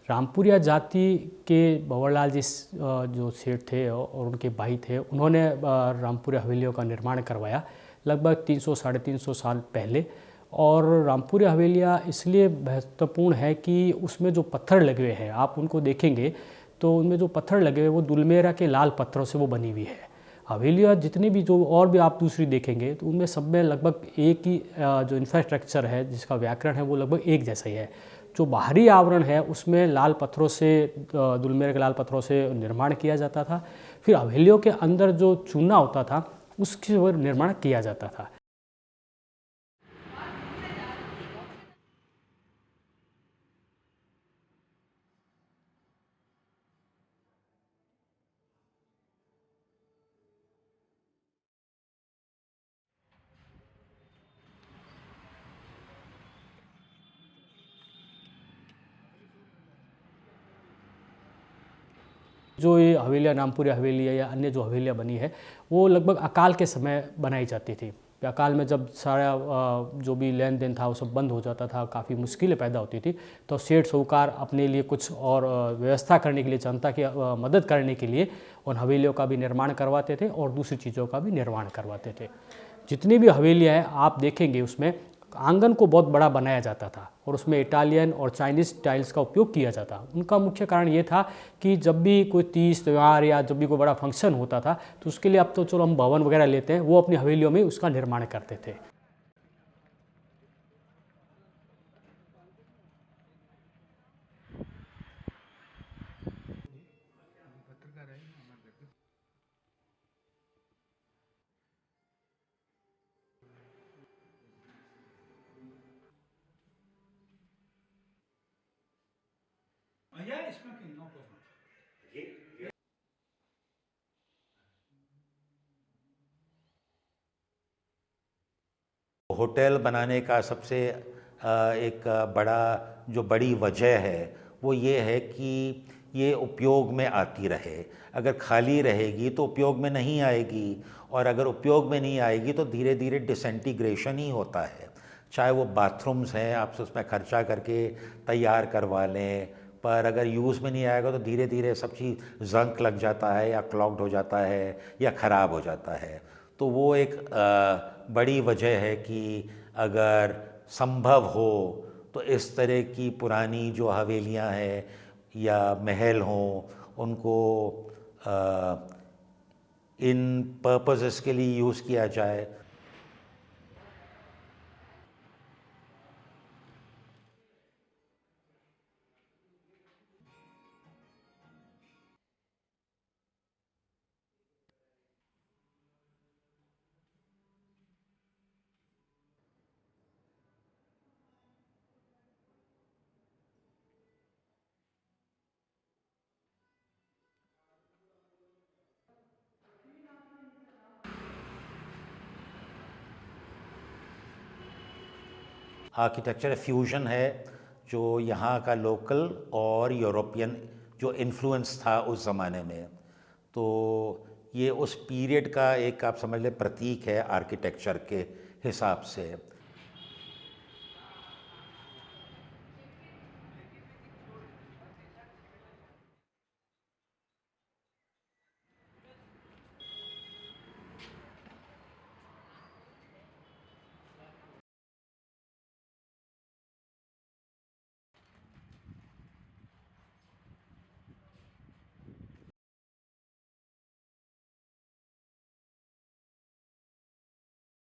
रामपुरिया जाति के भंवरलाल जी जो सेठ थे और उनके भाई थे, उन्होंने रामपुरिया हवेलियों का निर्माण करवाया लगभग 300 साढ़े 300 साल पहले। और रामपुरिया हवेलियाँ इसलिए महत्वपूर्ण है कि उसमें जो पत्थर लगे हुए हैं, आप उनको देखेंगे तो उनमें जो पत्थर लगे हुए वो दुलमेरा के लाल पत्थरों से वो बनी हुई है। हवेलियाँ जितनी भी जो और भी आप दूसरी देखेंगे तो उनमें सब में लगभग एक ही जो इंफ्रास्ट्रक्चर है, जिसका व्याकरण है, वो लगभग एक जैसा ही है। जो बाहरी आवरण है उसमें लाल पत्थरों से, दुलमेरा के लाल पत्थरों से निर्माण किया जाता था। फिर हवेलियों के अंदर जो चूना होता था उसके निर्माण किया जाता था। जो ये हवेलियाँ, रामपुरिया हवेली है या अन्य जो हवेलियाँ बनी है, वो लगभग अकाल के समय बनाई जाती थी। अकाल में जब सारा जो भी लेन देन था वो सब बंद हो जाता था, काफ़ी मुश्किलें पैदा होती थी, तो सेठ साहूकार अपने लिए कुछ और व्यवस्था करने के लिए, जनता की मदद करने के लिए उन हवेलियों का भी निर्माण करवाते थे और दूसरी चीज़ों का भी निर्माण करवाते थे। जितनी भी हवेलियाँ हैं आप देखेंगे उसमें आंगन को बहुत बड़ा बनाया जाता था और उसमें इटालियन और चाइनीज़ टाइल्स का उपयोग किया जाता। उनका मुख्य कारण ये था कि जब भी कोई तीज त्यौहार या जब भी कोई बड़ा फंक्शन होता था तो उसके लिए, अब तो चलो हम भवन वगैरह लेते हैं, वो अपनी हवेलियों में उसका निर्माण करते थे। होटल बनाने का सबसे एक बड़ी वजह है वो ये है कि ये उपयोग में आती रहे। अगर खाली रहेगी तो उपयोग में नहीं आएगी, और अगर उपयोग में नहीं आएगी तो धीरे धीरे डिसइंटीग्रेशन ही होता है। चाहे वो बाथरूम्स हैं, आप उसमें खर्चा करके तैयार करवा लें, पर अगर यूज़ में नहीं आएगा तो धीरे धीरे सब चीज़ जंक लग जाता है या क्लॉग्ड हो जाता है या ख़राब हो जाता है। तो वो एक बड़ी वजह है कि अगर संभव हो तो इस तरह की पुरानी जो हवेलियां हैं या महल हों, उनको इन पर्पसेस के लिए यूज़ किया जाए। आर्किटेक्चर फ्यूजन है, जो यहाँ का लोकल और यूरोपियन जो इन्फ्लुएंस था उस ज़माने में, तो ये उस पीरियड का एक आप समझ लें प्रतीक है आर्किटेक्चर के हिसाब से।